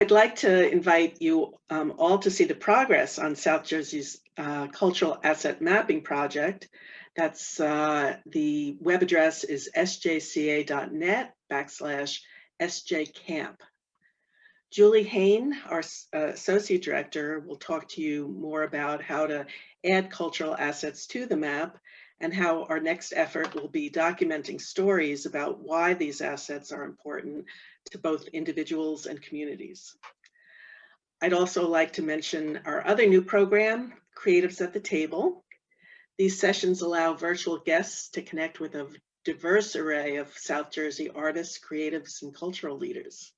I'd like to invite you all to see the progress on South Jersey's cultural asset mapping project. That's the web address is sjca.net/sjcamp. Julie Hain, our associate director, will talk to you more about how to add cultural assets to the map and how our next effort will be documenting stories about why these assets are important to both individuals and communities. I'd also like to mention our other new program, Creatives at the Table. These sessions allow virtual guests to connect with a diverse array of South Jersey artists, creatives, and cultural leaders.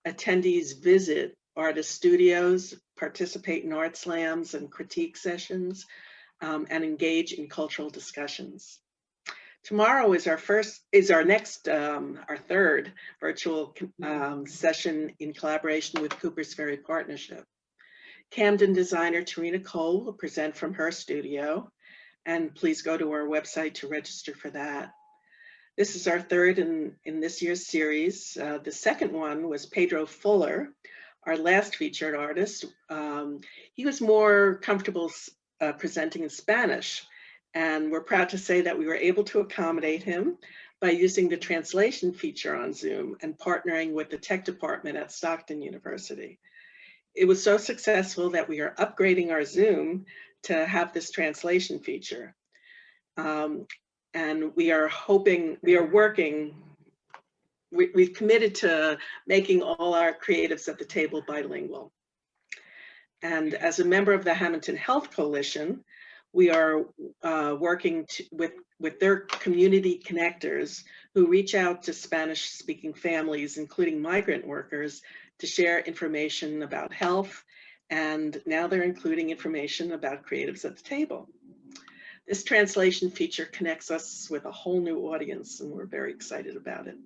Attendees visit artist studios, participate in art slams and critique sessions, and engage in cultural discussions. Tomorrow is our third virtual session in collaboration with Cooper's Ferry Partnership. Camden designer Tarina Cole will present from her studio, and please go to our website to register for that. This is our third in this year's series. The second one was Pedro Fuller, our last featured artist. He was more comfortable presenting in Spanish, and we're proud to say that we were able to accommodate him by using the translation feature on Zoom and partnering with the tech department at Stockton University. It was so successful that we are upgrading our Zoom to have this translation feature. And we've committed to making all our creatives at the table bilingual. And as a member of the Hamilton Health Coalition, we are working with their community connectors who reach out to Spanish-speaking families, including migrant workers, to share information about health. And now they're including information about creatives at the table. This translation feature connects us with a whole new audience, and we're very excited about it.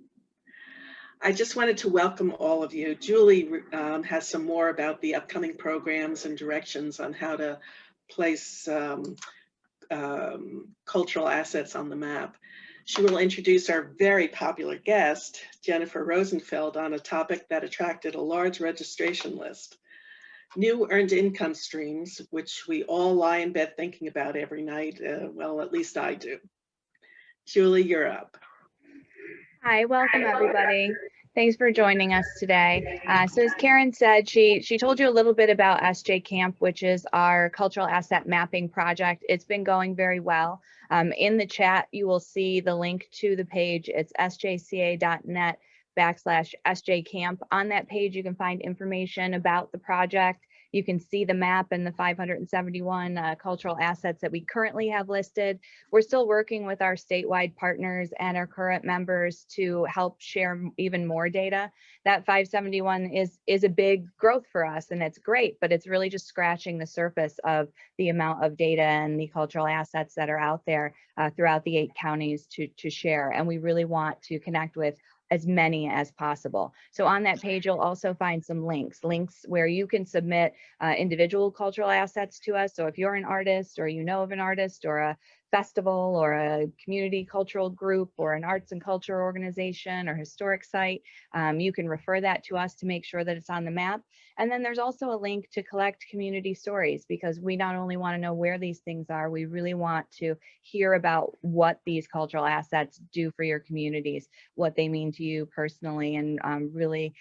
I just wanted to welcome all of you. Julie has some more about the upcoming programs and directions on how to place cultural assets on the map. She will introduce our very popular guest, Jennifer Rosenfeld, on a topic that attracted a large registration list. New earned income streams, which we all lie in bed thinking about every night. Well, at least I do. Julie, you're up. Hi, welcome everybody. Thanks for joining us today. So as Karen said, she told you a little bit about SJ Camp, which is our cultural asset mapping project. It's been going very well. In the chat, you will see the link to the page. It's sjca.net/sjcamp. On that page, you can find information about the project. You can see the map and the 571 cultural assets that we currently have listed. We're still working with our statewide partners and our current members to help share even more data. That 571 is a big growth for us, and it's great, but it's really just scratching the surface of the amount of data and the cultural assets that are out there throughout the 8 counties to share. And we really want to connect with as many as possible. So on that page, you'll also find some links where you can submit individual cultural assets to us. So if you're an artist or you know of an artist or a festival or a community cultural group or an arts and culture organization or historic site, you can refer that to us to make sure that it's on the map. And then there's also a link to collect community stories, because we not only want to know where these things are, we really want to hear about what these cultural assets do for your communities, what they mean to you personally, and really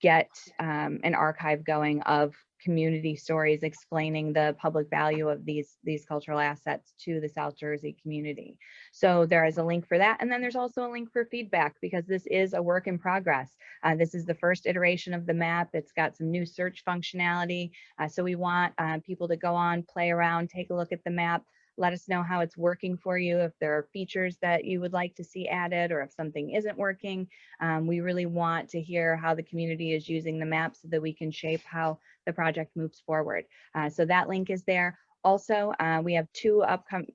get an archive going of community stories explaining the public value of these cultural assets to the South Jersey community. So there is a link for that. And then there's also a link for feedback, because this is a work in progress. This is the first iteration of the map. It's got some new search functionality. So we want people to go on, play around, take a look at the map. Let us know how it's working for you, if there are features that you would like to see added, or if something isn't working. We really want to hear how the community is using the map so that we can shape how the project moves forward. So that link is there. Also, we have two upcoming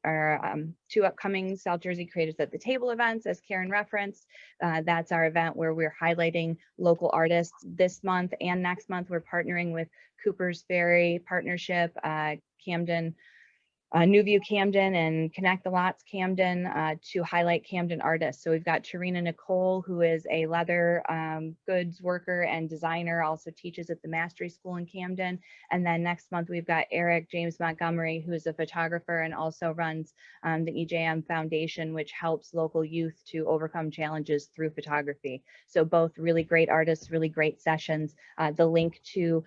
South Jersey Creatives at the Table events, as Karen referenced. That's our event where we're highlighting local artists this month and next month. We're partnering with Cooper's Ferry Partnership, Camden New View Camden and Connect the Lots Camden to highlight Camden artists. So we've got Tarina Nicole, who is a leather goods worker and designer, also teaches at the Mastery School in Camden. And then next month, we've got Eric James Montgomery, who is a photographer and also runs the EJM Foundation, which helps local youth to overcome challenges through photography. So both really great artists, really great sessions. The link to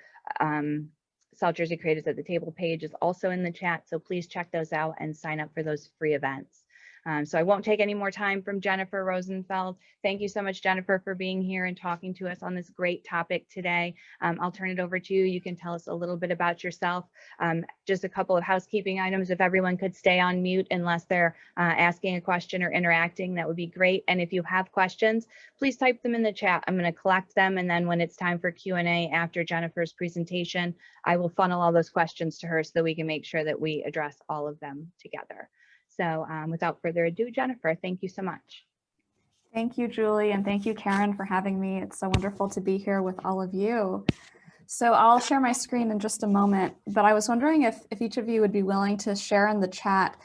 South Jersey Creators at the Table page is also in the chat, so please check those out and sign up for those free events. So I won't take any more time from Jennifer Rosenfeld. Thank you so much, Jennifer, for being here and talking to us on this great topic today. I'll turn it over to you. You can tell us a little bit about yourself. Just a couple of housekeeping items. If everyone could stay on mute unless they're asking a question or interacting, that would be great. And if you have questions, please type them in the chat. I'm going to collect them, and then when it's time for Q&A after Jennifer's presentation, I will funnel all those questions to her so that we can make sure that we address all of them together. So without further ado, Jennifer, thank you so much. Thank you, Julie, and thank you, Karen, for having me. It's so wonderful to be here with all of you. So I'll share my screen in just a moment, but I was wondering if each of you would be willing to share in the chat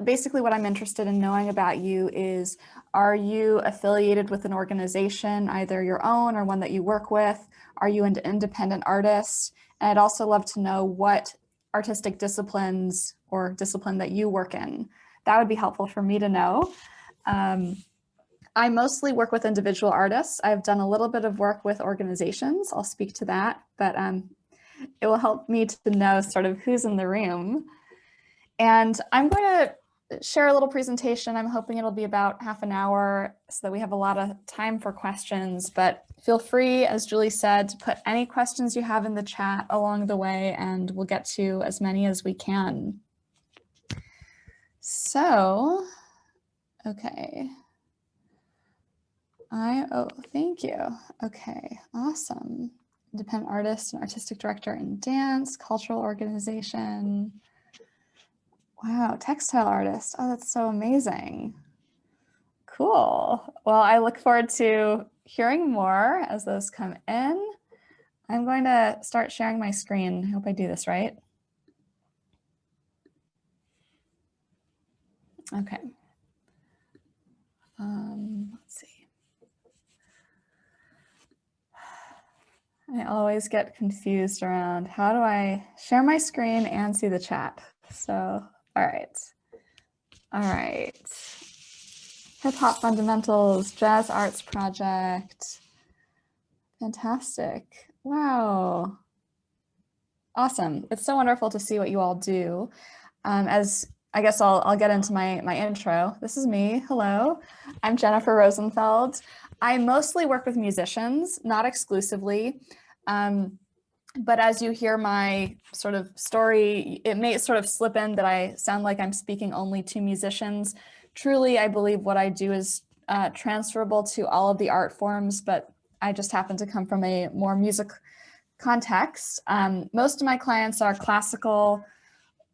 basically what I'm interested in knowing about you is, are you affiliated with an organization, either your own or one that you work with? Are you an independent artist? And I'd also love to know what artistic disciplines or discipline that you work in. That would be helpful for me to know. I mostly work with individual artists. I've done a little bit of work with organizations. I'll speak to that, but it will help me to know sort of who's in the room. And I'm going to share a little presentation. I'm hoping it'll be about half an hour so that we have a lot of time for questions, but feel free, as Julie said, to put any questions you have in the chat along the way, and we'll get to as many as we can. So, okay. Thank you. Okay, awesome. Independent artist and artistic director in dance, cultural organization. Wow, textile artist. Oh, that's so amazing. Cool. Well, I look forward to hearing more as those come in. I'm going to start sharing my screen. I hope I do this right. Okay. Let's see. I always get confused around how do I share my screen and see the chat. So, all right. All right. Hip Hop Fundamentals, Jazz Arts Project. Fantastic. Wow. Awesome. It's so wonderful to see what you all do. As I guess I'll get into my intro. This is me. Hello. I'm Jennifer Rosenfeld. I mostly work with musicians, not exclusively. But as you hear my sort of story, it may sort of slip in that I sound like I'm speaking only to musicians. Truly, I believe what I do is transferable to all of the art forms, but I just happen to come from a more music context. Most of my clients are classical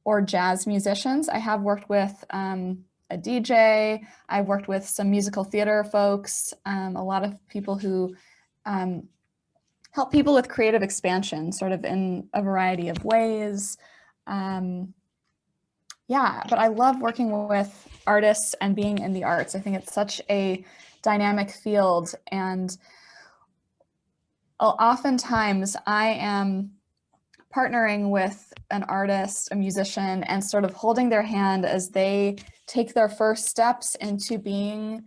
or jazz musicians. I have worked with a DJ. I've worked with some musical theater folks, a lot of people who help people with creative expansion, sort of in a variety of ways. Yeah, but I love working with artists and being in the arts. I think it's such a dynamic field, and oftentimes I am partnering with an artist, a musician, and sort of holding their hand as they take their first steps into being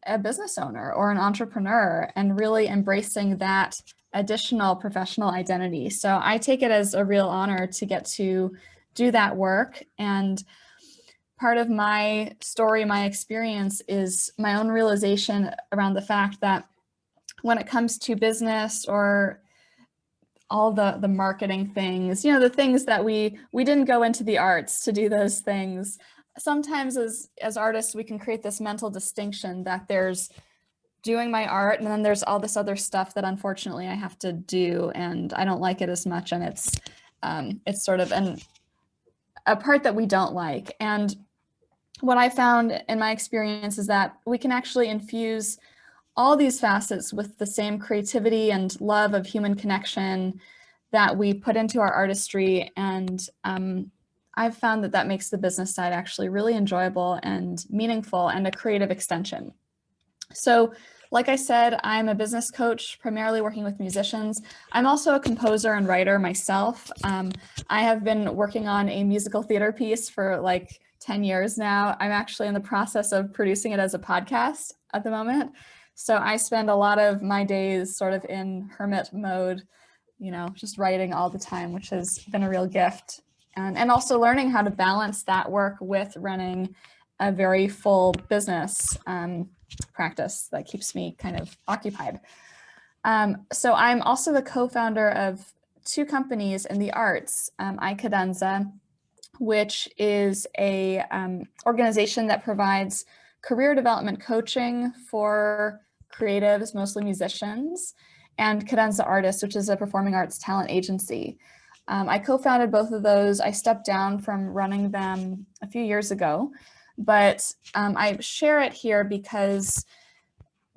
a business owner or an entrepreneur, and really embracing that additional professional identity. So I take it as a real honor to get to do that work. And part of my story, my experience, is my own realization around the fact that when it comes to business or all the marketing things, you know, the things that we didn't go into the arts to do those things. Sometimes as artists, we can create this mental distinction that there's doing my art and then there's all this other stuff that unfortunately I have to do and I don't like it as much, and it's sort of a part that we don't like. And what I found in my experience is that we can actually infuse all these facets with the same creativity and love of human connection that we put into our artistry. And I've found that that makes the business side actually really enjoyable and meaningful and a creative extension. So like I said, I'm a business coach, primarily working with musicians. I'm also a composer and writer myself. I have been working on a musical theater piece for like 10 years now. I'm actually in the process of producing it as a podcast at the moment. So I spend a lot of my days sort of in hermit mode, you know, just writing all the time, which has been a real gift. And also learning how to balance that work with running a very full business practice that keeps me kind of occupied. So I'm also the co-founder of two companies in the arts, iCadenza, which is a organization that provides career development coaching for creatives, mostly musicians, and Cadenza Artists, which is a performing arts talent agency. I co-founded both of those. I stepped down from running them a few years ago, but I share it here because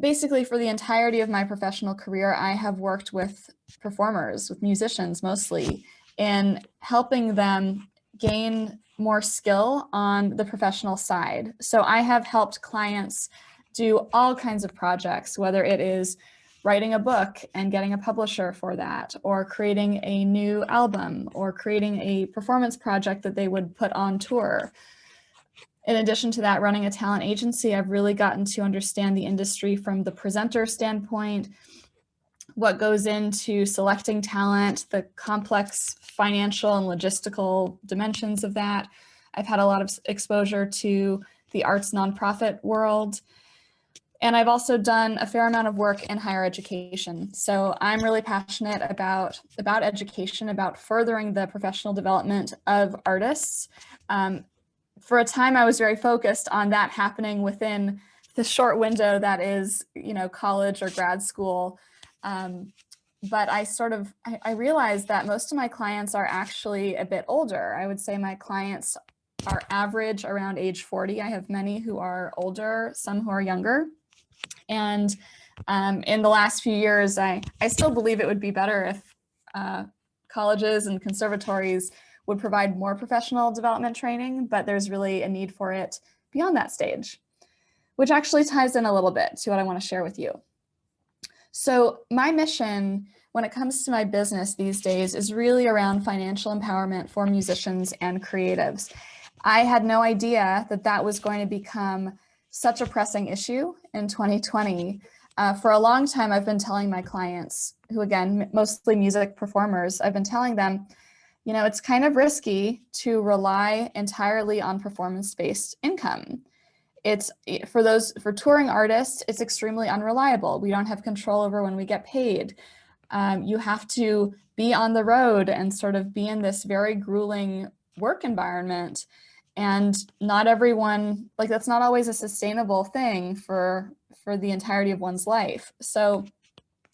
basically for the entirety of my professional career, I have worked with performers, with musicians mostly, in helping them gain more skill on the professional side. So I have helped clients do all kinds of projects, whether it is writing a book and getting a publisher for that, or creating a new album, or creating a performance project that they would put on tour. In addition to that, running a talent agency, I've really gotten to understand the industry from the presenter standpoint, what goes into selecting talent, the complex financial and logistical dimensions of that. I've had a lot of exposure to the arts nonprofit world. And I've also done a fair amount of work in higher education. So I'm really passionate about education, about furthering the professional development of artists. For a time, I was very focused on that happening within the short window that is, you know, college or grad school. But I realized that most of my clients are actually a bit older. I would say my clients are average around age 40. I have many who are older, some who are younger. And in the last few years, I still believe it would be better if colleges and conservatories would provide more professional development training, but there's really a need for it beyond that stage, which actually ties in a little bit to what I want to share with you. So my mission when it comes to my business these days is really around financial empowerment for musicians and creatives. I had no idea that that was going to become such a pressing issue in 2020. For a long time, I've been telling my clients, who again, mostly music performers, I've been telling them, you know, it's kind of risky to rely entirely on performance-based income. It's for touring artists, it's extremely unreliable. We don't have control over when we get paid. You have to be on the road and sort of be in this very grueling work environment. And not everyone, like that's not always a sustainable thing for the entirety of one's life. So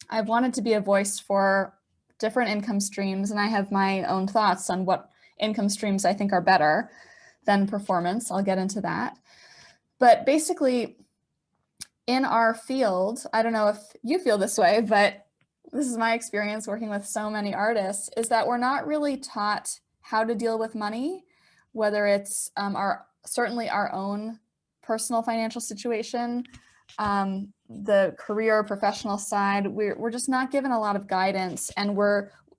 I've wanted to be a voice for different income streams, and I have my own thoughts on what income streams I think are better than performance. I'll get into that. But basically, in our field, I don't know if you feel this way, but this is my experience working with so many artists, is that we're not really taught how to deal with money, whether it's certainly our own personal financial situation, the career professional side. We're just not given a lot of guidance, and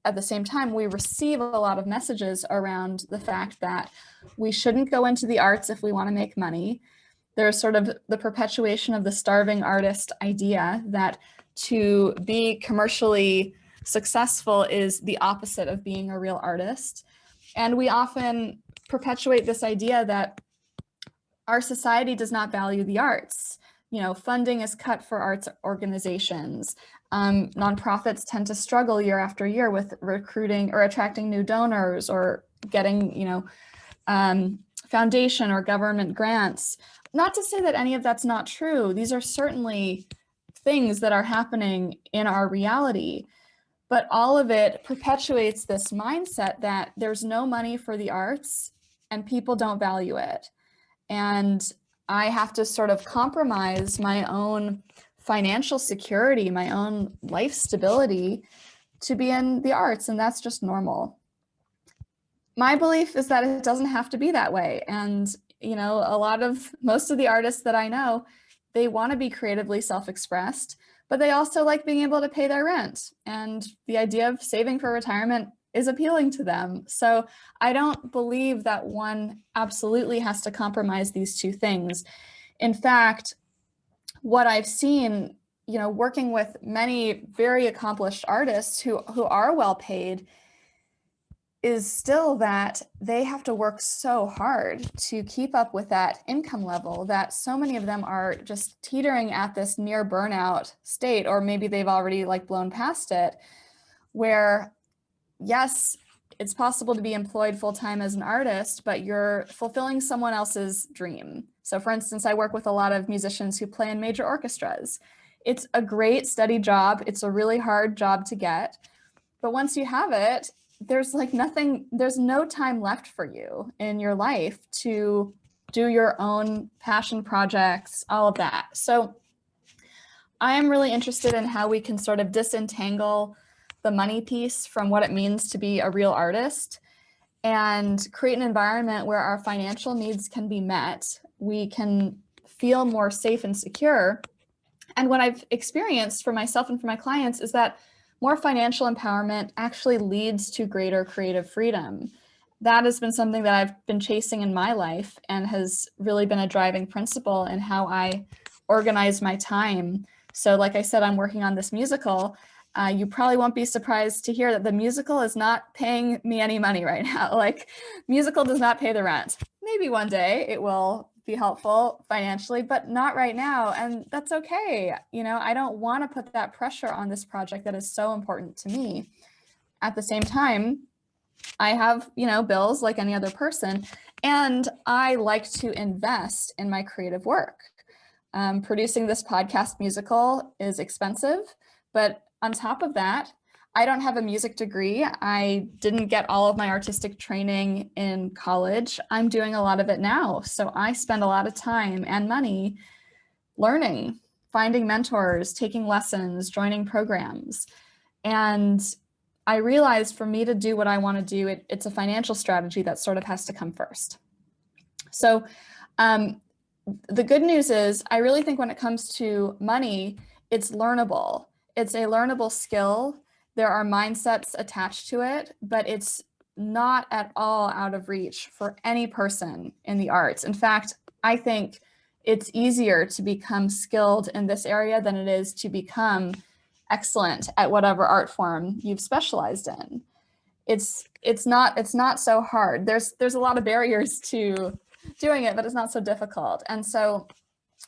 at the same time, we receive a lot of messages around the fact that we shouldn't go into the arts if we want to make money. There's sort of the perpetuation of the starving artist idea that to be commercially successful is the opposite of being a real artist. And we often perpetuate this idea that our society does not value the arts. You know, funding is cut for arts organizations. Nonprofits tend to struggle year after year with recruiting or attracting new donors or getting, you know, foundation or government grants. Not to say that any of that's not true. These are certainly things that are happening in our reality, but all of it perpetuates this mindset that there's no money for the arts and people don't value it. And I have to sort of compromise my own financial security, my own life stability to be in the arts, and that's just normal. My belief is that it doesn't have to be that way. And, you know, most of the artists that I know, they want to be creatively self-expressed, but they also like being able to pay their rent. And the idea of saving for retirement is appealing to them. So I don't believe that one absolutely has to compromise these two things. In fact, what I've seen, you know, working with many very accomplished artists who are well paid, is still that they have to work so hard to keep up with that income level that so many of them are just teetering at this near burnout state, or maybe they've already like blown past it, where yes, it's possible to be employed full-time as an artist, but you're fulfilling someone else's dream. So for instance, I work with a lot of musicians who play in major orchestras. It's a great steady job. It's a really hard job to get. But once you have it, there's no time left for you in your life to do your own passion projects, all of that. So I am really interested in how we can sort of disentangle the money piece from what it means to be a real artist and create an environment where our financial needs can be met. We can feel more safe and secure. And what I've experienced for myself and for my clients is that more financial empowerment actually leads to greater creative freedom. That has been something that I've been chasing in my life and has really been a driving principle in how I organize my time. So like I said, I'm working on this musical. You probably won't be surprised to hear that the musical is not paying me any money right now. Like, musical does not pay the rent. Maybe one day it will be helpful financially, but not right now. And that's okay. You know, I don't want to put that pressure on this project that is so important to me. At the same time, I have, you know, bills like any other person, and I like to invest in my creative work. Producing this podcast musical is expensive, but on top of that, I don't have a music degree. I didn't get all of my artistic training in college. I'm doing a lot of it now. So I spend a lot of time and money learning, finding mentors, taking lessons, joining programs. And I realized for me to do what I want to do, it's a financial strategy that sort of has to come first. So the good news is I really think when it comes to money, it's learnable. It's a learnable skill. There are mindsets attached to it, but it's not at all out of reach for any person in the arts. In fact, I think it's easier to become skilled in this area than it is to become excellent at whatever art form you've specialized in. It's not so hard. There's a lot of barriers to doing it, but it's not so difficult. And so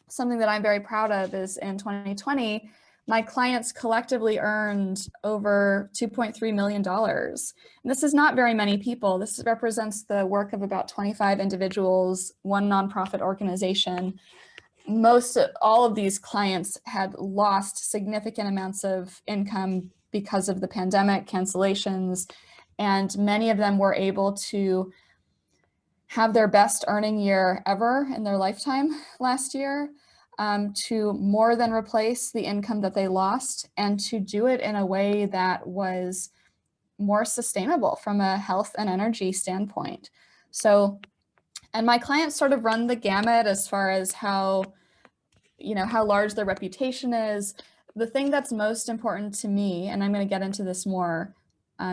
something that I'm very proud of is in 2020, my clients collectively earned over $2.3 million. And this is not very many people. This represents the work of about 25 individuals, one nonprofit organization. All of these clients had lost significant amounts of income because of the pandemic, cancellations, and many of them were able to have their best earning year ever in their lifetime last year. To more than replace the income that they lost, and to do it in a way that was more sustainable from a health and energy standpoint. So, and my clients sort of run the gamut as far as how large their reputation is. The thing that's most important to me, and I'm going to get into this more,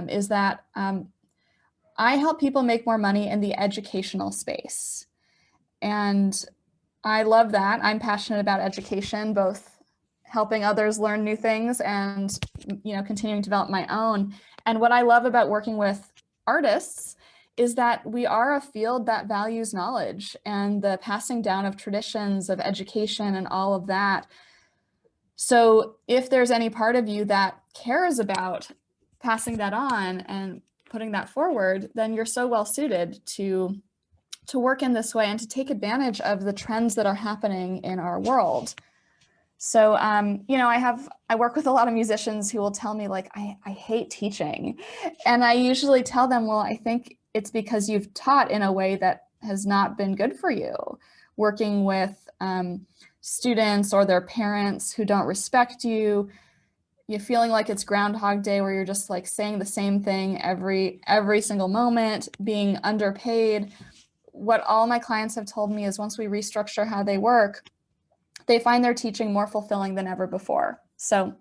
is that I help people make more money in the educational space. And I love that. I'm passionate about education, both helping others learn new things and, continuing to develop my own. And what I love about working with artists is that we are a field that values knowledge and the passing down of traditions of education and all of that. So if there's any part of you that cares about passing that on and putting that forward, then you're so well suited to work in this way and to take advantage of the trends that are happening in our world. So, I work with a lot of musicians who will tell me, like, I hate teaching. And I usually tell them, well, I think it's because you've taught in a way that has not been good for you. Working with students or their parents who don't respect you, you're feeling like it's Groundhog Day, where you're just like saying the same thing every single moment, being underpaid. What all my clients have told me is once we restructure how they work, they find their teaching more fulfilling than ever before. So,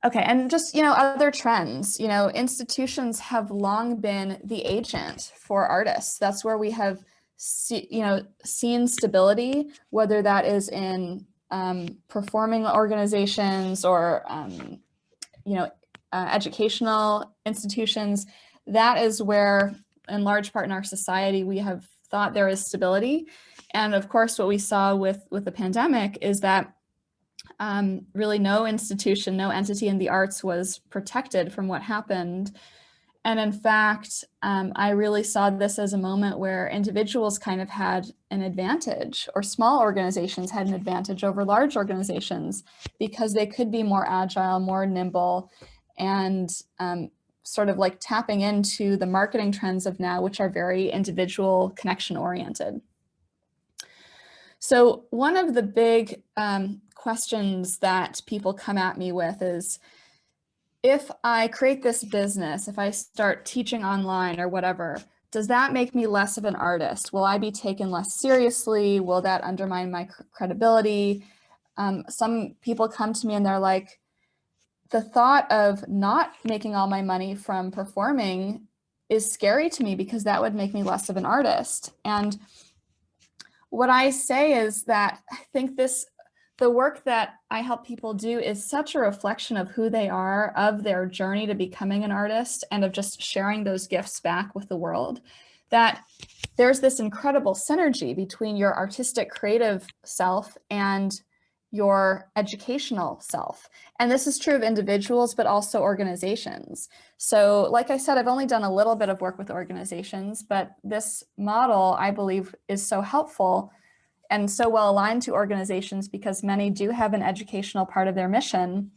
okay, and just, other trends, institutions have long been the agent for artists. That's where we have, seen stability, whether that is in performing organizations or, educational institutions. That is where, in large part in our society, we have thought there is stability. And of course, what we saw with the pandemic is that really no institution, no entity in the arts was protected from what happened. And in fact, I really saw this as a moment where individuals kind of had an advantage, or small organizations had an advantage over large organizations, because they could be more agile, more nimble, and sort of like tapping into the marketing trends of now, which are very individual, connection oriented. So one of the big questions that people come at me with is, if I create this business, if I start teaching online or whatever, does that make me less of an artist? Will I be taken less seriously? Will that undermine my credibility? Some people come to me and they're like, the thought of not making all my money from performing is scary to me, because that would make me less of an artist. And what I say is that I think the work that I help people do is such a reflection of who they are, of their journey to becoming an artist, and of just sharing those gifts back with the world, that there's this incredible synergy between your artistic, creative self and your educational self. And this is true of individuals, but also organizations. So like I said, I've only done a little bit of work with organizations, but this model, I believe, is so helpful and so well aligned to organizations, because many do have an educational part of their mission.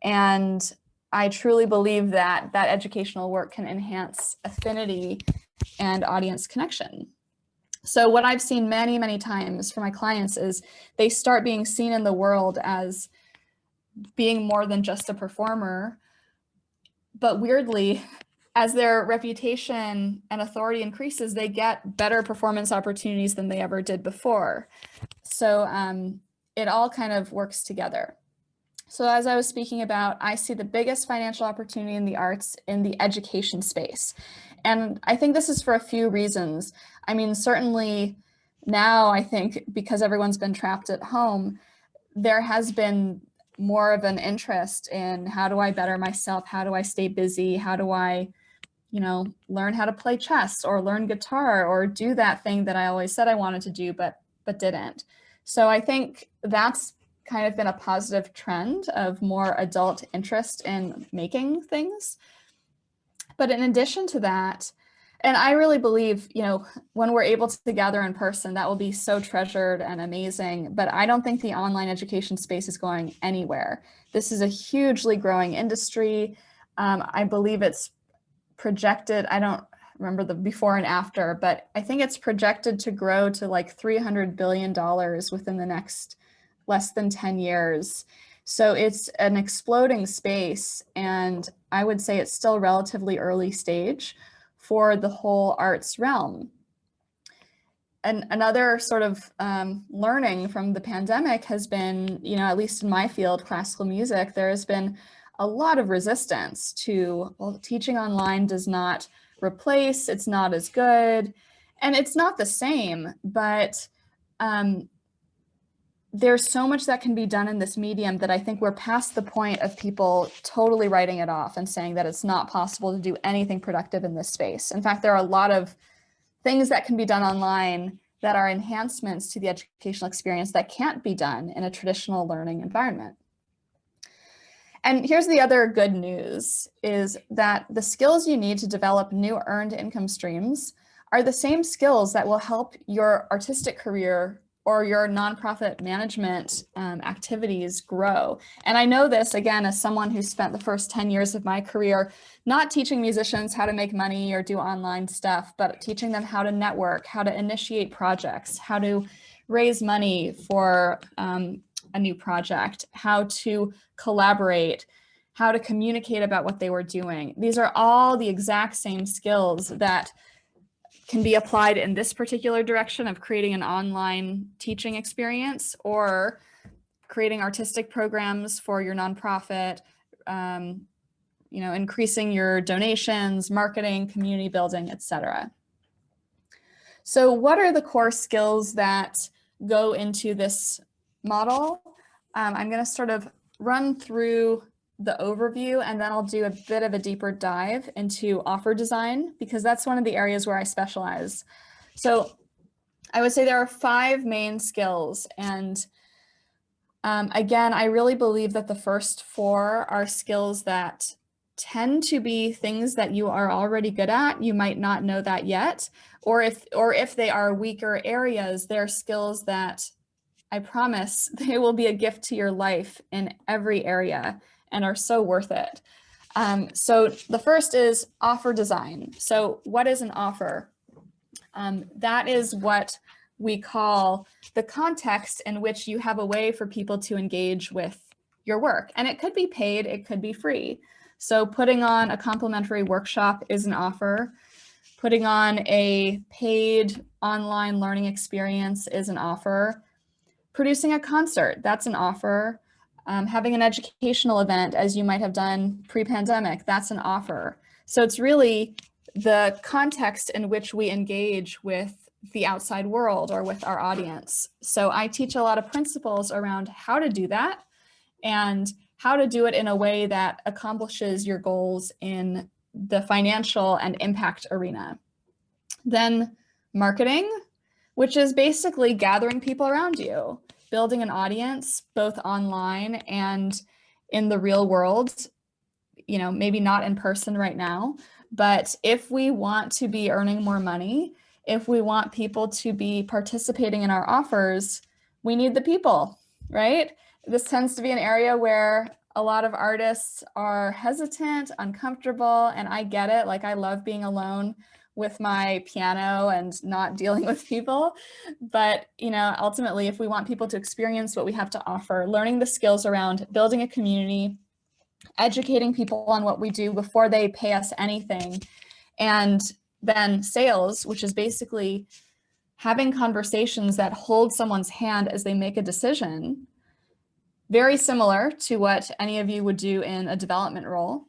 And I truly believe that that educational work can enhance affinity and audience connection. So what I've seen many, many times for my clients is they start being seen in the world as being more than just a performer. But weirdly, as their reputation and authority increases, they get better performance opportunities than they ever did before. So it all kind of works together. So as I was speaking about, I see the biggest financial opportunity in the arts in the education space. And I think this is for a few reasons. I mean, certainly now, I think because everyone's been trapped at home, there has been more of an interest in, how do I better myself? How do I stay busy? How do I, learn how to play chess or learn guitar or do that thing that I always said I wanted to do, but didn't. So I think that's kind of been a positive trend of more adult interest in making things. But in addition to that, and I really believe, when we're able to gather in person, that will be so treasured and amazing. But I don't think the online education space is going anywhere. This is a hugely growing industry. I believe it's projected, I don't remember the before and after, but I think it's projected to grow to like $300 billion within the next less than 10 years. So it's an exploding space, and I would say it's still relatively early stage for the whole arts realm. And another sort of learning from the pandemic has been, at least in my field, classical music, there has been a lot of resistance to, well, teaching online does not replace, it's not as good, and it's not the same, but there's so much that can be done in this medium that I think we're past the point of people totally writing it off and saying that it's not possible to do anything productive in this space. In fact, there are a lot of things that can be done online that are enhancements to the educational experience that can't be done in a traditional learning environment. And here's the other good news, is that the skills you need to develop new earned income streams are the same skills that will help your artistic career or your nonprofit management activities grow. And I know this, again, as someone who spent the first 10 years of my career not teaching musicians how to make money or do online stuff, but teaching them how to network, how to initiate projects, how to raise money for a new project, how to collaborate, how to communicate about what they were doing. These are all the exact same skills that can be applied in this particular direction of creating an online teaching experience or creating artistic programs for your nonprofit, increasing your donations, marketing, community building, etc. So what are the core skills that go into this model? I'm going to sort of run through the overview, and then I'll do a bit of a deeper dive into offer design, because that's one of the areas where I specialize. So I would say there are 5 main skills. And again, I really believe that the first 4 are skills that tend to be things that you are already good at. You might not know that yet. Or if they are weaker areas, they're skills that I promise they will be a gift to your life in every area and are so worth it. So the first is offer design. So what is an offer? That is what we call the context in which you have a way for people to engage with your work. And it could be paid, it could be free. So putting on a complimentary workshop is an offer. Putting on a paid online learning experience is an offer. Producing a concert, that's an offer. Having an educational event, as you might have done pre-pandemic, that's an offer. So it's really the context in which we engage with the outside world or with our audience. So I teach a lot of principles around how to do that and how to do it in a way that accomplishes your goals in the financial and impact arena. Then marketing, which is basically gathering people around you, building an audience, both online and in the real world, maybe not in person right now, but if we want to be earning more money, if we want people to be participating in our offers, we need the people, right? This tends to be an area where a lot of artists are hesitant, uncomfortable, and I get it. Like, I love being alone with my piano and not dealing with people. But, ultimately, if we want people to experience what we have to offer, learning the skills around building a community, educating people on what we do before they pay us anything, and then sales, which is basically having conversations that hold someone's hand as they make a decision, very similar to what any of you would do in a development role.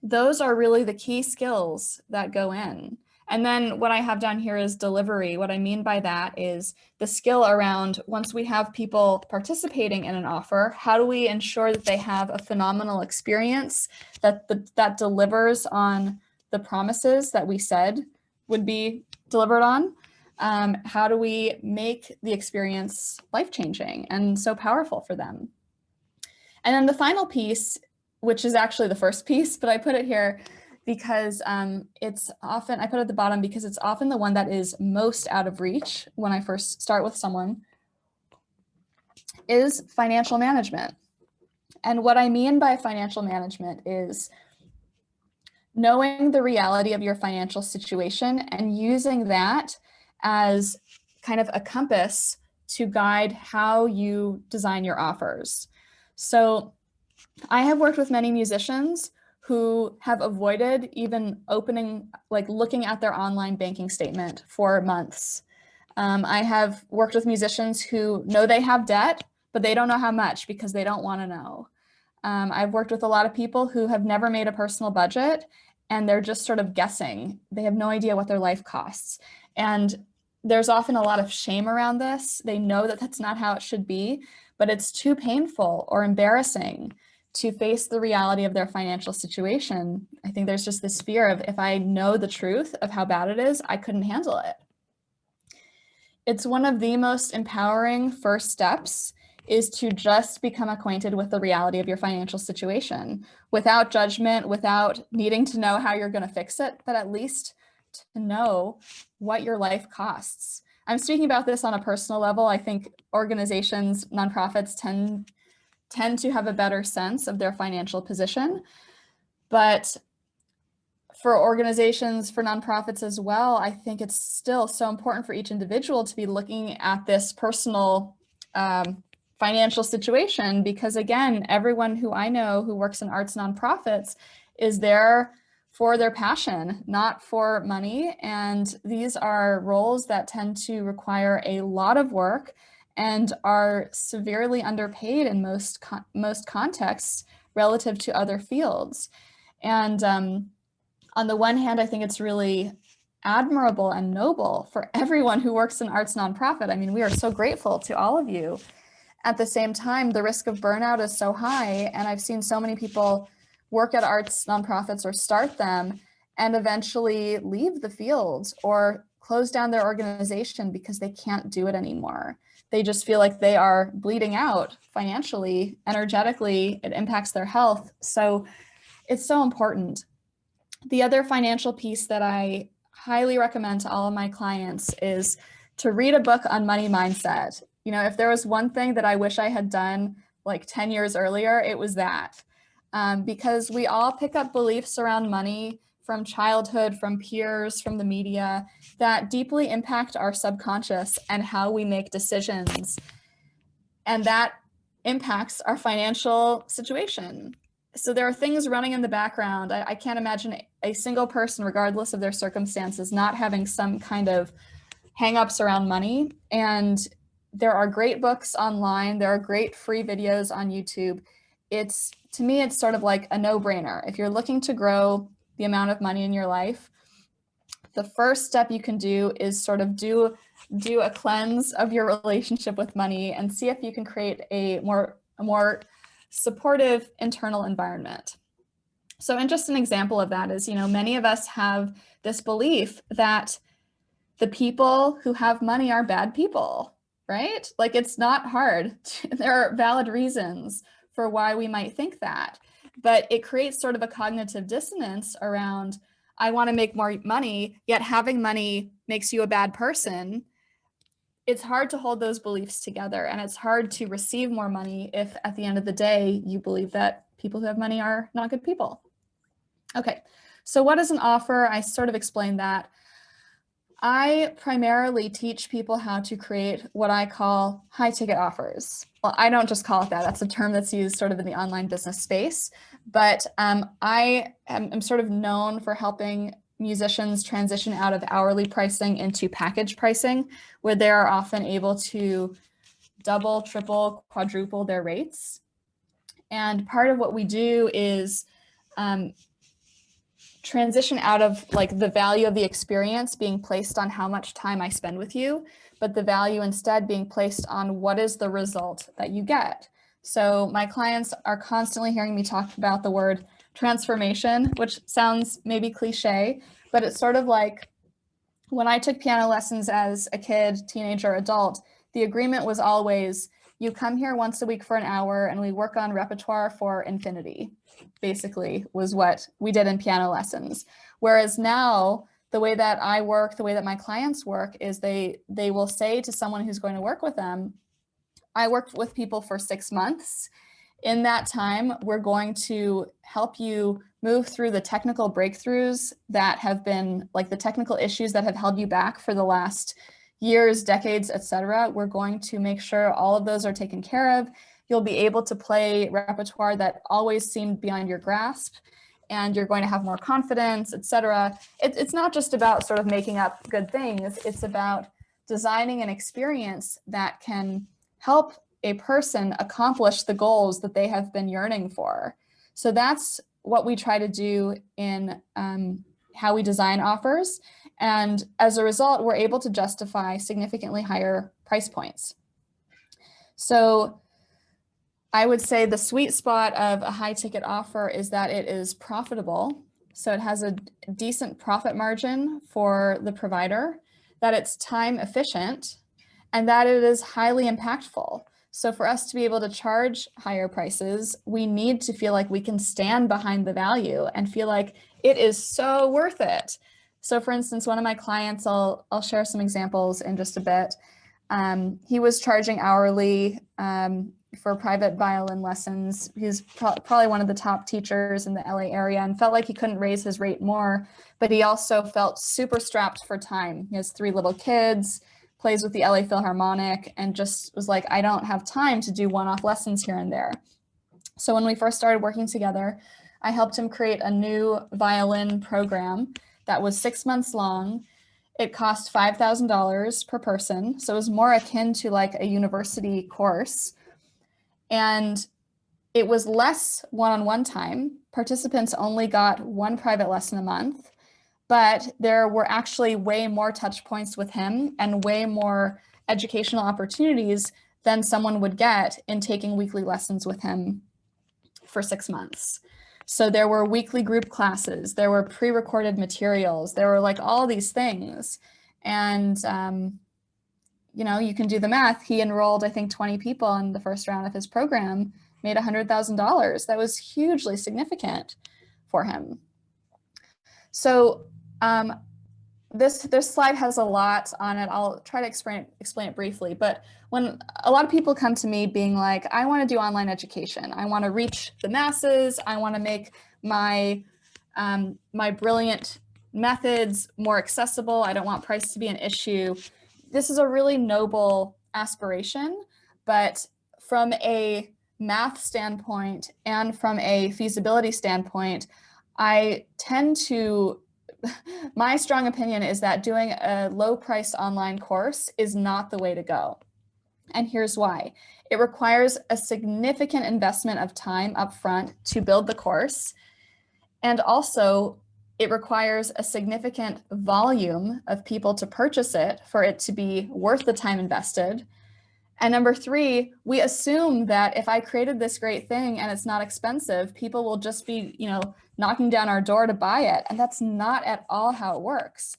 Those are really the key skills that go in. And then what I have down here is delivery. What I mean by that is the skill around, once we have people participating in an offer, how do we ensure that they have a phenomenal experience that delivers on the promises that we said would be delivered on? How do we make the experience life-changing and so powerful for them? And then the final piece, which is actually the first piece, but I put it here because it's often, I put it at the bottom because it's often the one that is most out of reach when I first start with someone, is financial management. And what I mean by financial management is knowing the reality of your financial situation and using that as kind of a compass to guide how you design your offers. So I have worked with many musicians who have avoided even looking at their online banking statement for months. I have worked with musicians who know they have debt, but they don't know how much because they don't want to know. I've worked with a lot of people who have never made a personal budget and they're just sort of guessing. They have no idea what their life costs. And there's often a lot of shame around this. They know that that's not how it should be, but it's too painful or embarrassing to face the reality of their financial situation. I think there's just this fear of, if I know the truth of how bad it is, I couldn't handle it. It's one of the most empowering first steps is to just become acquainted with the reality of your financial situation without judgment, without needing to know how you're going to fix it, but at least to know what your life costs. I'm speaking about this on a personal level. I think organizations, nonprofits tend to have a better sense of their financial position. But for organizations, for nonprofits as well, I think it's still so important for each individual to be looking at this personal financial situation, because again, everyone who I know who works in arts nonprofits is there for their passion, not for money. And these are roles that tend to require a lot of work and are severely underpaid in most contexts relative to other fields. And on the one hand, I think it's really admirable and noble for everyone who works in arts nonprofit. I mean, we are so grateful to all of you. At the same time, the risk of burnout is so high, and I've seen so many people work at arts nonprofits or start them and eventually leave the field or close down their organization because they can't do it anymore. They just feel like they are bleeding out financially, energetically. It impacts their health. So it's so important. The other financial piece that I highly recommend to all of my clients is to read a book on money mindset. You know, if there was one thing that I wish I had done like 10 years earlier, it was that. Because we all pick up beliefs around money from childhood, from peers, from the media, that deeply impact our subconscious and how we make decisions. And that impacts our financial situation. So there are things running in the background. I can't imagine a single person, regardless of their circumstances, not having some kind of hangups around money. And there are great books online. There are great free videos on YouTube. To me, it's sort of like a no-brainer. If you're looking to grow the amount of money in your life, the first step you can do is sort of do a cleanse of your relationship with money and see if you can create a more supportive internal environment. So, and just an example of that is, you know, many of us have this belief that the people who have money are bad people, right? Like, it's not hard. There are valid reasons for why we might think that, but it creates sort of a cognitive dissonance around, I want to make more money, yet having money makes you a bad person. It's hard to hold those beliefs together, and it's hard to receive more money if at the end of the day you believe that people who have money are not good people. Okay, so what is an offer? I sort of explained that. I primarily teach people how to create what I call high ticket offers. Well, I don't just call it that. That's a term that's used sort of in the online business space. But I am sort of known for helping musicians transition out of hourly pricing into package pricing, where they are often able to double, triple, quadruple their rates. And part of what we do is transition out of like the value of the experience being placed on how much time I spend with you, but the value instead being placed on what is the result that you get. So my clients are constantly hearing me talk about the word transformation, which sounds maybe cliche, but it's sort of like when I took piano lessons as a kid, teenager, adult, the agreement was always, you come here once a week for an hour and we work on repertoire for infinity, basically was what we did in piano lessons. Whereas now, the way that I work, the way that my clients work is they will say to someone who's going to work with them, I worked with people for 6 months. In that time, we're going to help you move through the technical breakthroughs that have been like the technical issues that have held you back for the last years, decades, etc. We're going to make sure all of those are taken care of. You'll be able to play repertoire that always seemed beyond your grasp, and you're going to have more confidence, etc. It's not just about sort of making up good things. It's about designing an experience that can help a person accomplish the goals that they have been yearning for. So that's what we try to do in how we design offers. And as a result, we're able to justify significantly higher price points. So I would say the sweet spot of a high ticket offer is that it is profitable. So it has a decent profit margin for the provider, that it's time efficient, and that it is highly impactful. So for us to be able to charge higher prices, we need to feel like we can stand behind the value and feel like it is so worth it. So for instance, one of my clients, I'll share some examples in just a bit. He was charging hourly for private violin lessons. He's probably one of the top teachers in the LA area and felt like he couldn't raise his rate more, but he also felt super strapped for time. He has 3 little kids, plays with the LA Philharmonic and just was like, I don't have time to do one-off lessons here and there. So when we first started working together, I helped him create a new violin program that was 6 months long. It cost $5,000 per person. So it was more akin to like a university course. And it was less one-on-one time. Participants only got one private lesson a month, but there were actually way more touch points with him and way more educational opportunities than someone would get in taking weekly lessons with him for 6 months. So there were weekly group classes, there were pre-recorded materials, there were like all these things. And, you know, you can do the math. He enrolled, I think, 20 people in the first round of his program, made $100,000. That was hugely significant for him. So this slide has a lot on it. I'll try to explain it briefly. But when a lot of people come to me being like, I want to do online education, I want to reach the masses, I want to make my my brilliant methods more accessible, I don't want price to be an issue. This is a really noble aspiration, but from a math standpoint and from a feasibility standpoint, I tend to, my strong opinion is that doing a low price online course is not the way to go. And here's why. It requires a significant investment of time up front to build the course. And also it requires a significant volume of people to purchase it for it to be worth the time invested. And number three, we assume that if I created this great thing and it's not expensive, people will just be, you know, knocking down our door to buy it. And that's not at all how it works.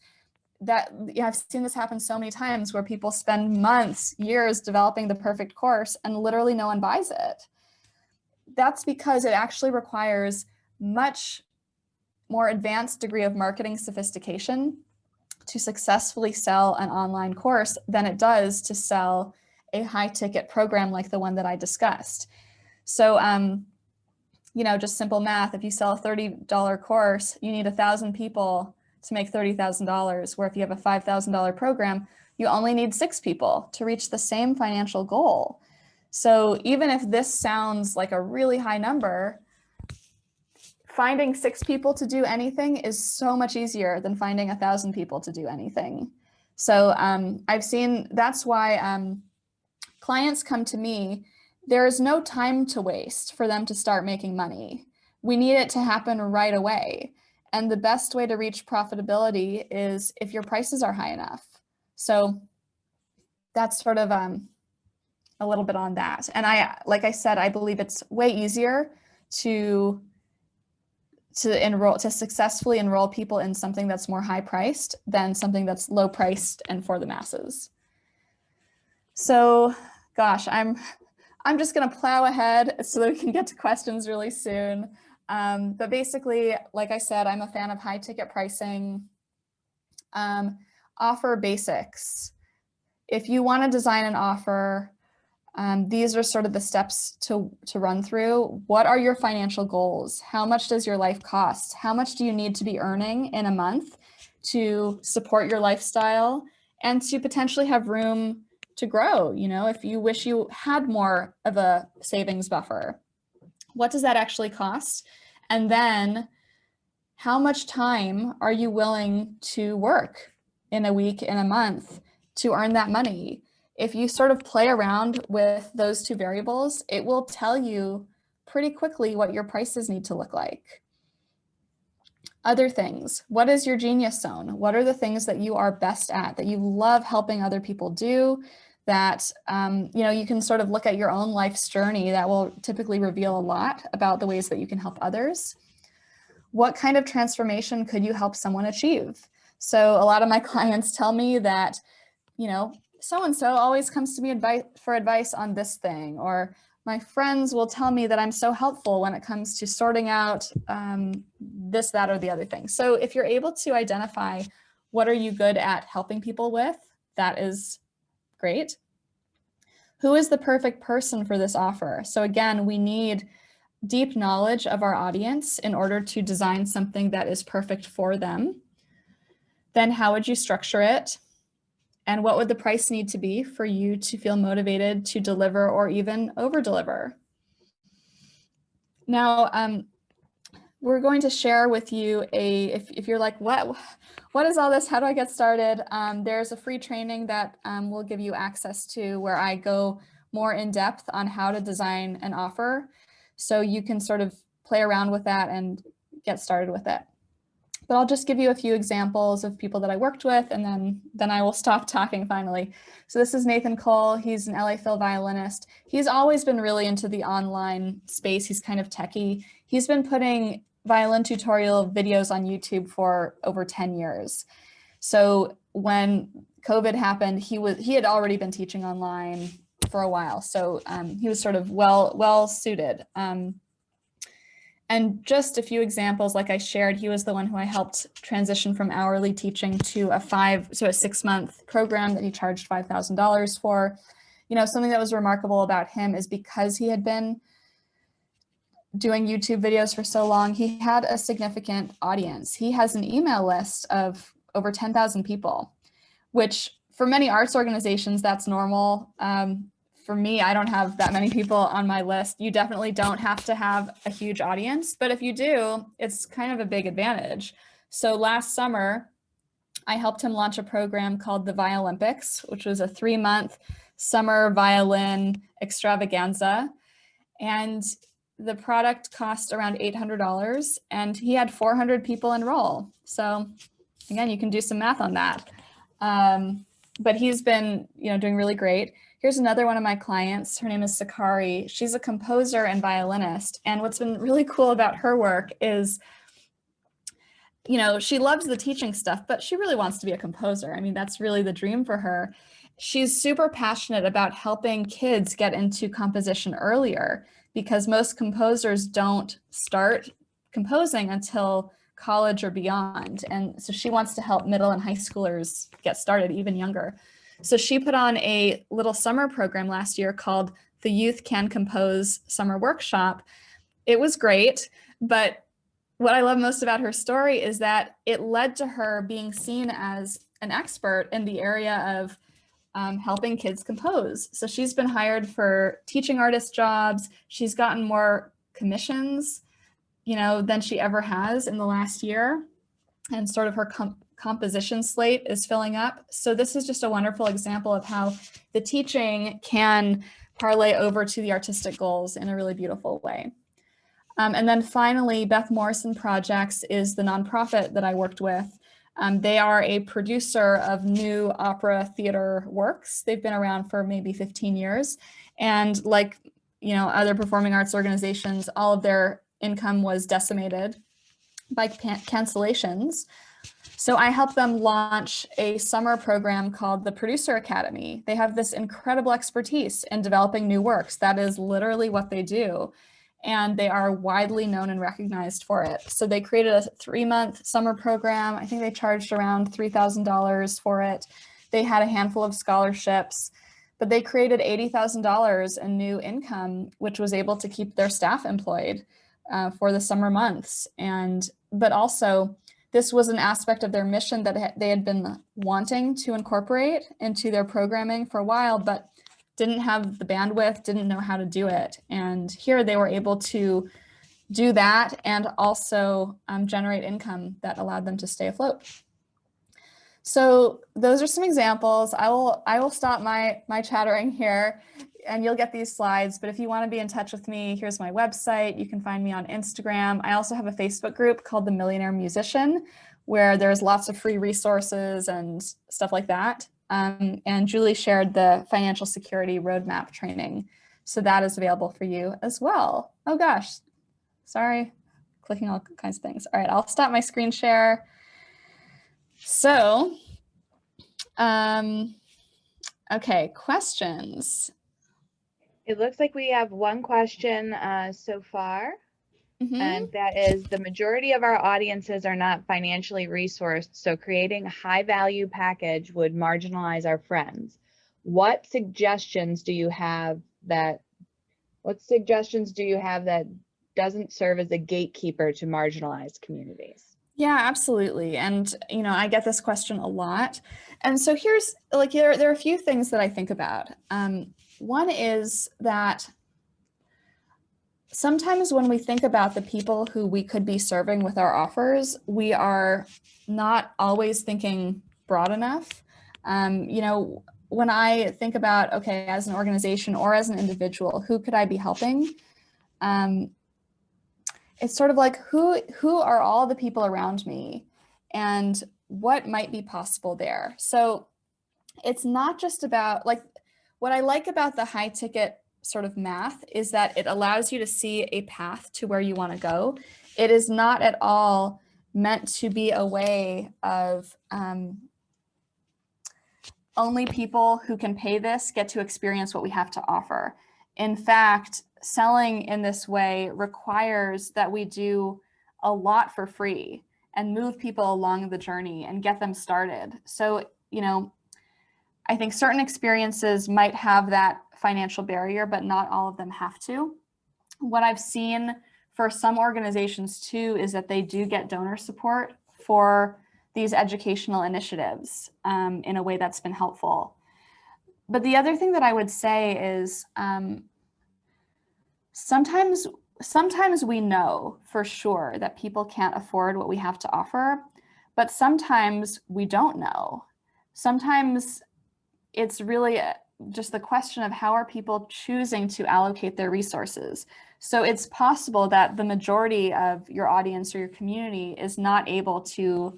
I've seen this happen so many times where people spend months, years developing the perfect course and literally no one buys it. That's because it actually requires much more advanced degree of marketing sophistication to successfully sell an online course than it does to sell a high ticket program like the one that I discussed. So, you know, just simple math, if you sell a $30 course, you need 1,000 people to make $30,000, where if you have a $5,000 program, you only need 6 people to reach the same financial goal. So even if this sounds like a really high number, finding 6 people to do anything is so much easier than finding 1,000 people to do anything. So I've seen, that's why clients come to me. There is no time to waste for them to start making money. We need it to happen right away. And the best way to reach profitability is if your prices are high enough. So that's sort of a little bit on that. And like I said, I believe it's way easier to successfully enroll people in something that's more high priced than something that's low priced and for the masses. So gosh, I'm just gonna plow ahead so that we can get to questions really soon. But basically, like I said, I'm a fan of high ticket pricing. Offer basics. If you want to design an offer, these are sort of the steps to run through. What are your financial goals? How much does your life cost? How much do you need to be earning in a month to support your lifestyle and to potentially have room to grow? You know, if you wish you had more of a savings buffer, what does that actually cost? And then how much time are you willing to work in a week, in a month to earn that money? If you sort of play around with those 2 variables, it will tell you pretty quickly what your prices need to look like. Other things, what is your genius zone? What are the things that you are best at, that you love helping other people do, that you know, you can sort of look at your own life's journey that will typically reveal a lot about the ways that you can help others. What kind of transformation could you help someone achieve? So a lot of my clients tell me that, you know, so-and-so always comes to me for advice on this thing, or my friends will tell me that I'm so helpful when it comes to sorting out this, that, or the other thing. So if you're able to identify what are you good at helping people with, that is great. Who is the perfect person for this offer? So again, we need deep knowledge of our audience in order to design something that is perfect for them. Then how would you structure it? And what would the price need to be for you to feel motivated to deliver or even over deliver? Now, we're going to share with you if you're like, what is all this? How do I get started? There's a free training that we'll give you access to where I go more in depth on how to design an offer. So you can sort of play around with that and get started with it. But I'll just give you a few examples of people that I worked with, and then I will stop talking finally. So this is Nathan Cole. He's an LA Phil violinist. He's always been really into the online space. He's kind of techie. He's been putting violin tutorial videos on YouTube for over 10 years. So when COVID happened, he had already been teaching online for a while. So he was sort of well suited. And just a few examples, like I shared, he was the one who I helped transition from hourly teaching to a 6-month program that he charged $5,000 for. You know, something that was remarkable about him is because he had been doing YouTube videos for so long, he had a significant audience. He has an email list of over 10,000 people, which for many arts organizations, that's normal. For me, I don't have that many people on my list. You definitely don't have to have a huge audience, but if you do, it's kind of a big advantage. So last summer, I helped him launch a program called the Violympics, which was a 3-month summer violin extravaganza. And the product cost around $800, and he had 400 people enroll. So again, you can do some math on that. But he's been, doing really great. Here's another one of my clients. Her name is Sakari. She's a composer and violinist. And what's been really cool about her work is, she loves the teaching stuff, but she really wants to be a composer. I mean, that's really the dream for her. She's super passionate about helping kids get into composition earlier, because most composers don't start composing until college or beyond. And so she wants to help middle and high schoolers get started even younger. So she put on a little summer program last year called the Youth Can Compose Summer Workshop. It was great, but what I love most about her story is that it led to her being seen as an expert in the area of helping kids compose. So she's been hired for teaching artist jobs. She's gotten more commissions, than she ever has in the last year. And sort of her composition slate is filling up. So this is just a wonderful example of how the teaching can parlay over to the artistic goals in a really beautiful way. And then finally, Beth Morrison Projects is the nonprofit that I worked with. They are a producer of new opera theater works. They've been around for maybe 15 years. And like, other performing arts organizations, all of their income was decimated by cancellations. So I helped them launch a summer program called the Producer Academy. They have this incredible expertise in developing new works. That is literally what they do. And they are widely known and recognized for it. So they created a 3-month summer program. I think they charged around $3,000 for it. They had a handful of scholarships, but they created $80,000 in new income, which was able to keep their staff employed for the summer months. But also, this was an aspect of their mission that they had been wanting to incorporate into their programming for a while, but didn't have the bandwidth, didn't know how to do it. And here they were able to do that and also generate income that allowed them to stay afloat. So those are some examples. I will stop my chattering here, and you'll get these slides. But if you want to be in touch with me, here's my website. You can find me on Instagram. I also have a Facebook group called The Millionaire Musician, where there's lots of free resources and stuff like that. And Julie shared the financial security roadmap training. So that is available for you as well. Oh gosh, sorry, clicking all kinds of things. All right, I'll stop my screen share. So, okay, questions. It looks like we have one question so far. And that is, the majority of our audiences are not financially resourced, so creating a high value package would marginalize our friends. What suggestions do you have that doesn't serve as a gatekeeper to marginalized communities? Yeah, absolutely. And, I get this question a lot. And so here's like, there are a few things that I think about. One is that sometimes when we think about the people who we could be serving with our offers, we are not always thinking broad enough. When I think about, okay, as an organization or as an individual, who could I be helping? It's sort of like, who are all the people around me and what might be possible there? So it's not just about, like, what I like about the high ticket sort of math is that it allows you to see a path to where you want to go. It is not at all meant to be a way of only people who can pay this get to experience what we have to offer. In fact, selling in this way requires that we do a lot for free and move people along the journey and get them started. So, I think certain experiences might have that financial barrier, but not all of them have to. What I've seen for some organizations too is that they do get donor support for these educational initiatives in a way that's been helpful. But the other thing that I would say is sometimes we know for sure that people can't afford what we have to offer, but sometimes we don't know. Sometimes it's really just the question of how are people choosing to allocate their resources. So it's possible that the majority of your audience or your community is not able to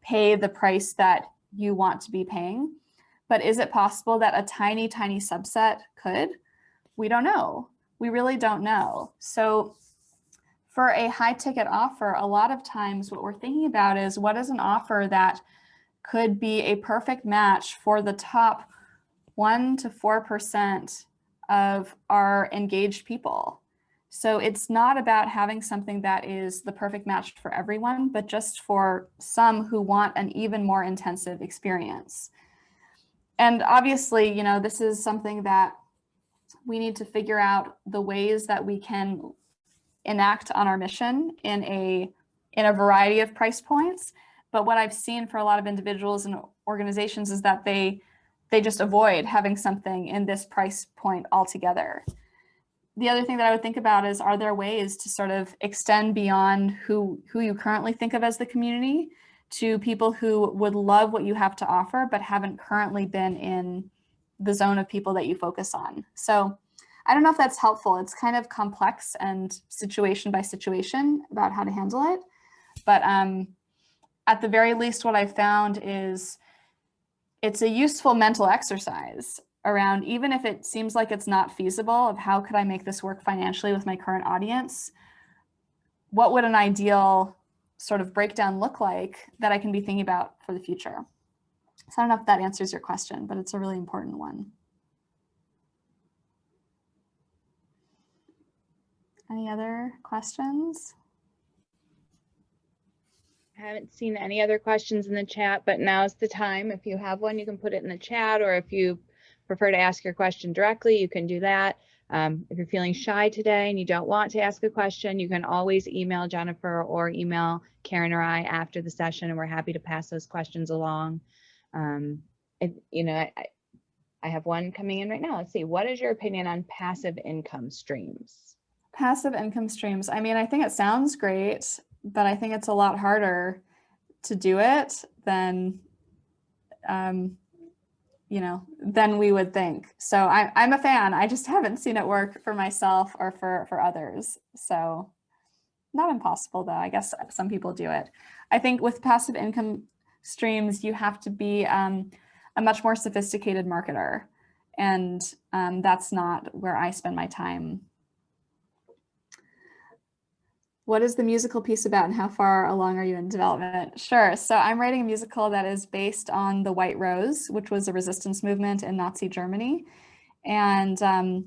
pay the price that you want to be paying. But is it possible that a tiny, tiny subset could? We don't know. We really don't know. So for a high ticket offer, a lot of times what we're thinking about is what is an offer that could be a perfect match for the top 1 to 4% of our engaged people. So it's not about having something that is the perfect match for everyone, but just for some who want an even more intensive experience. And obviously, this is something that we need to figure out the ways that we can enact on our mission in a variety of price points. But what I've seen for a lot of individuals and organizations is that they just avoid having something in this price point altogether. The other thing that I would think about is, are there ways to sort of extend beyond who you currently think of as the community to people who would love what you have to offer, but haven't currently been in the zone of people that you focus on? So I don't know if that's helpful. It's kind of complex and situation by situation about how to handle it. But at the very least, what I found is it's a useful mental exercise around, even if it seems like it's not feasible, of how could I make this work financially with my current audience? What would an ideal sort of breakdown look like that I can be thinking about for the future? So I don't know if that answers your question, but it's a really important one. Any other questions? I haven't seen any other questions in the chat, but now's the time. If you have one, you can put it in the chat, or if you prefer to ask your question directly, you can do that. If you're feeling shy today and you don't want to ask a question, you can always email Jennifer or email Karen or I after the session, and we're happy to pass those questions along. I have one coming in right now. Let's see. What is your opinion on passive income streams? Passive income streams. I mean, I think it sounds great, but I think it's a lot harder to do it than we would think. So I'm a fan. I just haven't seen it work for myself or for others. So not impossible, though. I guess some people do it. I think with passive income streams, you have to be a much more sophisticated marketer. And that's not where I spend my time. What is the musical piece about, and how far along are you in development? Sure. So I'm writing a musical that is based on the White Rose, which was a resistance movement in Nazi Germany. And I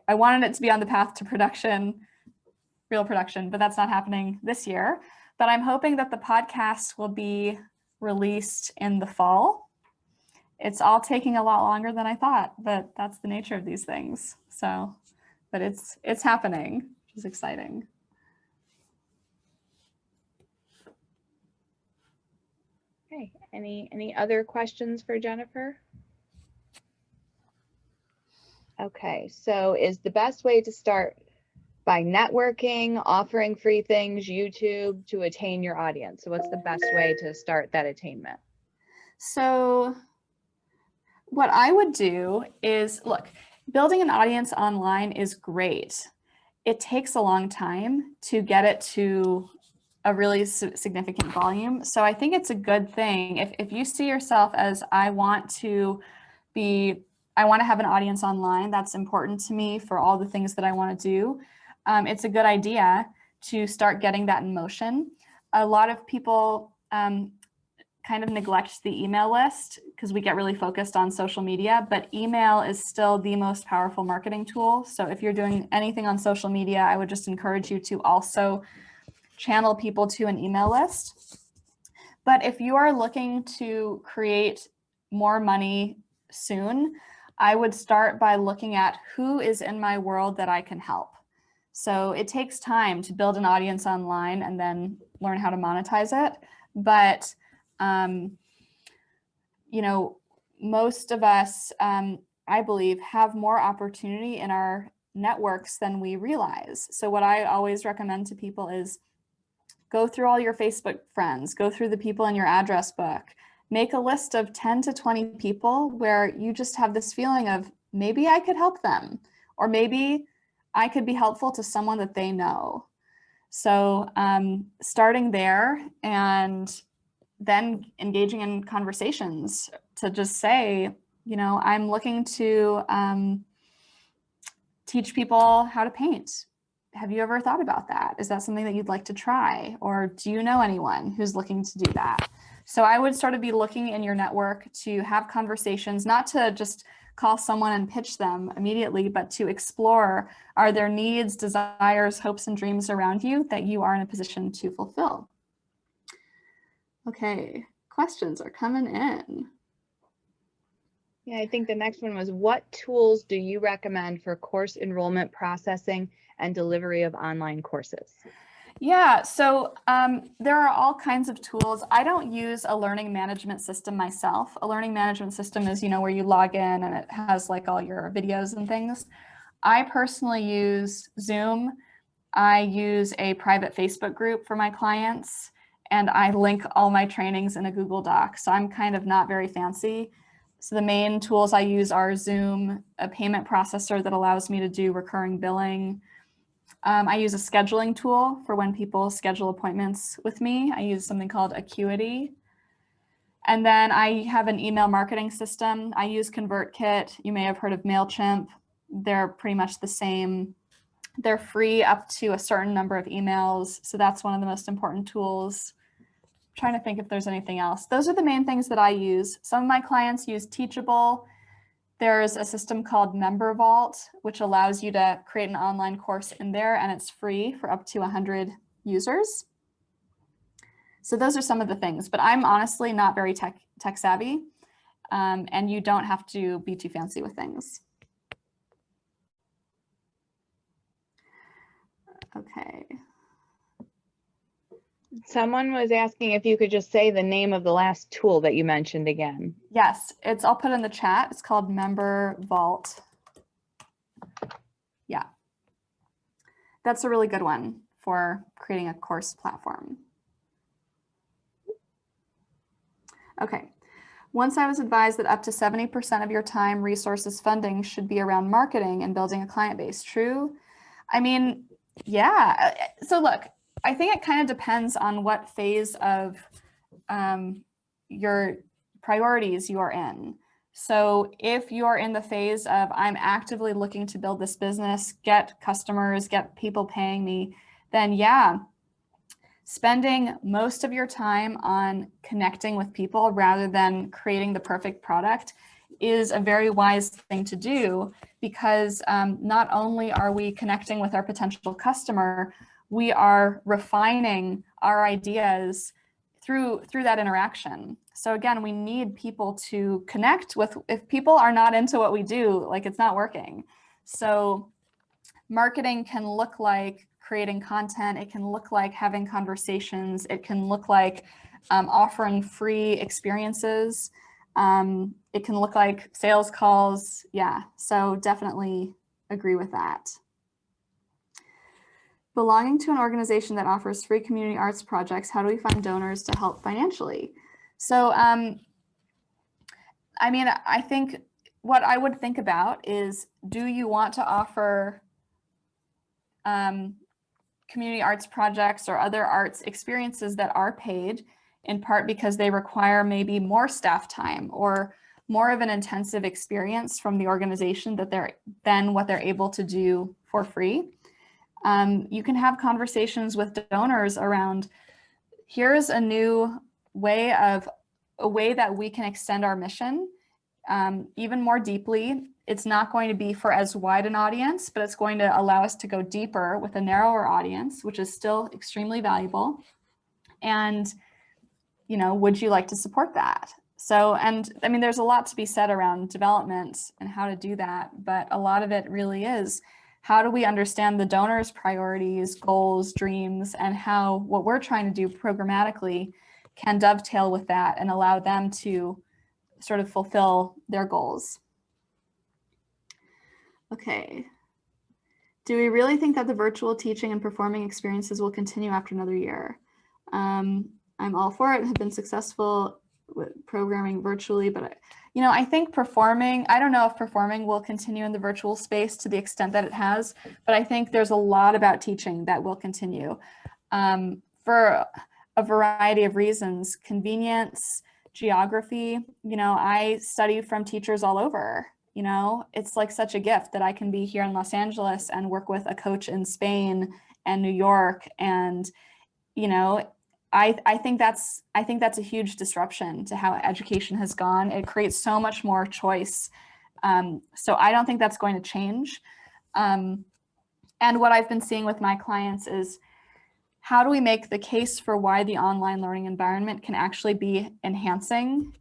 wanted it to be on the path to production, real production, but that's not happening this year. But I'm hoping that the podcast will be released in the fall. It's all taking a lot longer than I thought, but that's the nature of these things. So, but it's happening, which is exciting. Any other questions for Jennifer? Okay, so is the best way to start by networking, offering free things, YouTube, to attain your audience? So what's the best way to start that attainment? So what I would do is, look, building an audience online is great. It takes a long time to get it to a really significant volume. So I think it's a good thing. If you see yourself as, I want to have an audience online, that's important to me for all the things that I want to do. It's a good idea to start getting that in motion. A lot of people kind of neglect the email list because we get really focused on social media, but email is still the most powerful marketing tool. So if you're doing anything on social media, I would just encourage you to also channel people to an email list. But if you are looking to create more money soon, I would start by looking at who is in my world that I can help. So it takes time to build an audience online and then learn how to monetize it. But, you know, most of us, I believe, have more opportunity in our networks than we realize. So what I always recommend to people is go through all your Facebook friends, go through the people in your address book, make a list of 10 to 20 people where you just have this feeling of maybe I could help them, or maybe I could be helpful to someone that they know. So starting there and then engaging in conversations to just say, you know, I'm looking to teach people how to paint. Have you ever thought about that? Is that something that you'd like to try? Or do you know anyone who's looking to do that? So I would sort of be looking in your network to have conversations, not to just call someone and pitch them immediately, but to explore, are there needs, desires, hopes, and dreams around you that you are in a position to fulfill? Okay, questions are coming in. Yeah, I think the next one was, what tools do you recommend for course enrollment processing and delivery of online courses? Yeah, so there are all kinds of tools. I don't use a learning management system myself. A learning management system is, you know, where you log in and it has like all your videos and things. I personally use Zoom. I use a private Facebook group for my clients, and I link all my trainings in a Google Doc. So I'm kind of not very fancy. So the main tools I use are Zoom, a payment processor that allows me to do recurring billing. I use a scheduling tool for when people schedule appointments with me. I use something called Acuity. And then I have an email marketing system. I use ConvertKit. You may have heard of MailChimp. They're pretty much the same. They're free up to a certain number of emails. So that's one of the most important tools. I'm trying to think if there's anything else. Those are the main things that I use. Some of my clients use Teachable. There's a system called Member Vault, which allows you to create an online course in there, and it's free for up to 100 users. So those are some of the things, but I'm honestly not very tech savvy, and you don't have to be too fancy with things. Okay. Someone was asking if you could just say the name of the last tool that you mentioned again. Yes, I'll put it in the chat. It's called Member Vault. Yeah. That's a really good one for creating a course platform. Okay. Once I was advised that up to 70% of your time, resources, funding should be around marketing and building a client base. True? I mean, yeah. So look, I think it kind of depends on what phase of your priorities you are in. So if you're in the phase of, I'm actively looking to build this business, get customers, get people paying me, then yeah, spending most of your time on connecting with people rather than creating the perfect product is a very wise thing to do, because not only are we connecting with our potential customer, we are refining our ideas through that interaction. So again, we need people to connect with. If people are not into what we do, like, it's not working. So marketing can look like creating content. It can look like having conversations. It can look like offering free experiences. It can look like sales calls. Yeah, so definitely agree with that. Belonging to an organization that offers free community arts projects, how do we find donors to help financially? So, I mean, I think what I would think about is, do you want to offer community arts projects or other arts experiences that are paid, in part because they require maybe more staff time or more of an intensive experience from the organization than what they're able to do for free? You can have conversations with donors around, here's a new way that we can extend our mission even more deeply. It's not going to be for as wide an audience, but it's going to allow us to go deeper with a narrower audience, which is still extremely valuable. And, you know, would you like to support that? So, and I mean, there's a lot to be said around development and how to do that, but a lot of it really is, how do we understand the donors' priorities, goals, dreams, and how what we're trying to do programmatically can dovetail with that and allow them to sort of fulfill their goals. Okay. Do we really think that the virtual teaching and performing experiences will continue after another year? I'm all for it. Have been successful with programming virtually, but you know, I think performing, I don't know if performing will continue in the virtual space to the extent that it has, but I think there's a lot about teaching that will continue for a variety of reasons. Convenience, geography, you know, I study from teachers all over. You know, it's like such a gift that I can be here in Los Angeles and work with a coach in Spain and New York. And, you know, I think that's a huge disruption to how education has gone. It creates so much more choice. So I don't think that's going to change. And what I've been seeing with my clients is, how do we make the case for why the online learning environment can actually be enhancing?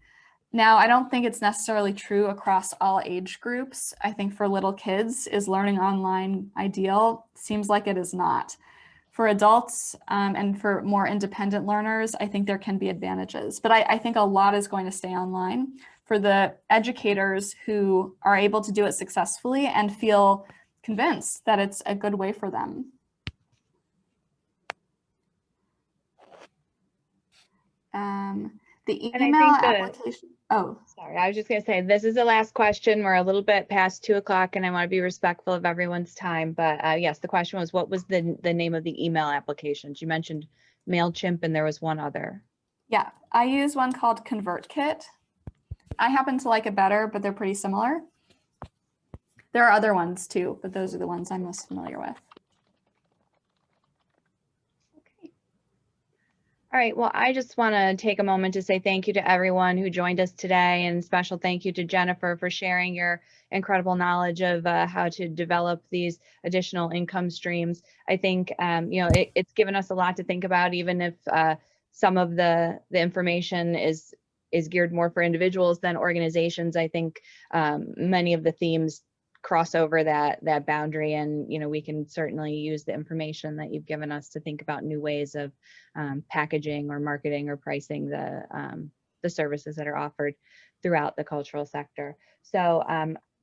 Now, I don't think it's necessarily true across all age groups. I think for little kids, is learning online ideal? Seems like it is not. For adults and for more independent learners, I think there can be advantages, but I think a lot is going to stay online. For the educators who are able to do it successfully and feel convinced that it's a good way for them. The email application. Oh, sorry, I was just going to say, this is the last question. We're a little bit past 2 o'clock and I want to be respectful of everyone's time. But yes, the question was, what was the name of the email applications? You mentioned MailChimp and there was one other. Yeah, I use one called ConvertKit. I happen to like it better, but they're pretty similar. There are other ones too, but those are the ones I'm most familiar with. All right, well, I just want to take a moment to say thank you to everyone who joined us today, and special thank you to Jennifer for sharing your incredible knowledge of how to develop these additional income streams. I think you know, it's given us a lot to think about, even if some of the information is geared more for individuals than organizations. I think many of the themes cross over that boundary, and you know, we can certainly use the information that you've given us to think about new ways of packaging or marketing or pricing the services that are offered throughout the cultural sector. So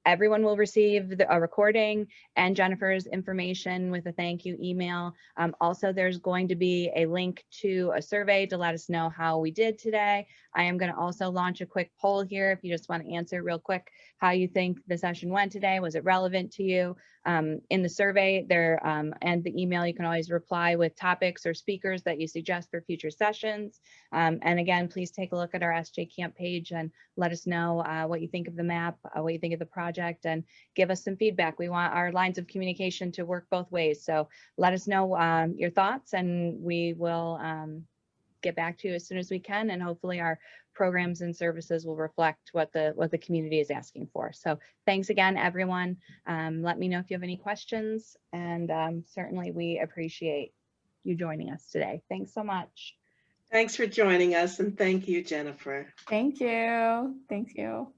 everyone will receive a recording and Jennifer's information with a thank you email. Also, there's going to be a link to a survey to let us know how we did today. I am going to also launch a quick poll here if you just want to answer real quick how you think the session went today. Was it relevant to you? In the survey there and the email, you can always reply with topics or speakers that you suggest for future sessions. And again, please take a look at our SJCamp page and let us know what you think of the map, what you think of the project, and give us some feedback. We want our lines of communication to work both ways. So let us know your thoughts, and we will get back to you as soon as we can, and hopefully our programs and services will reflect what the community is asking for. So thanks again, everyone. Let me know if you have any questions, and certainly we appreciate you joining us today. Thanks so much. Thanks for joining us, and thank you, Jennifer. Thank you. Thank you.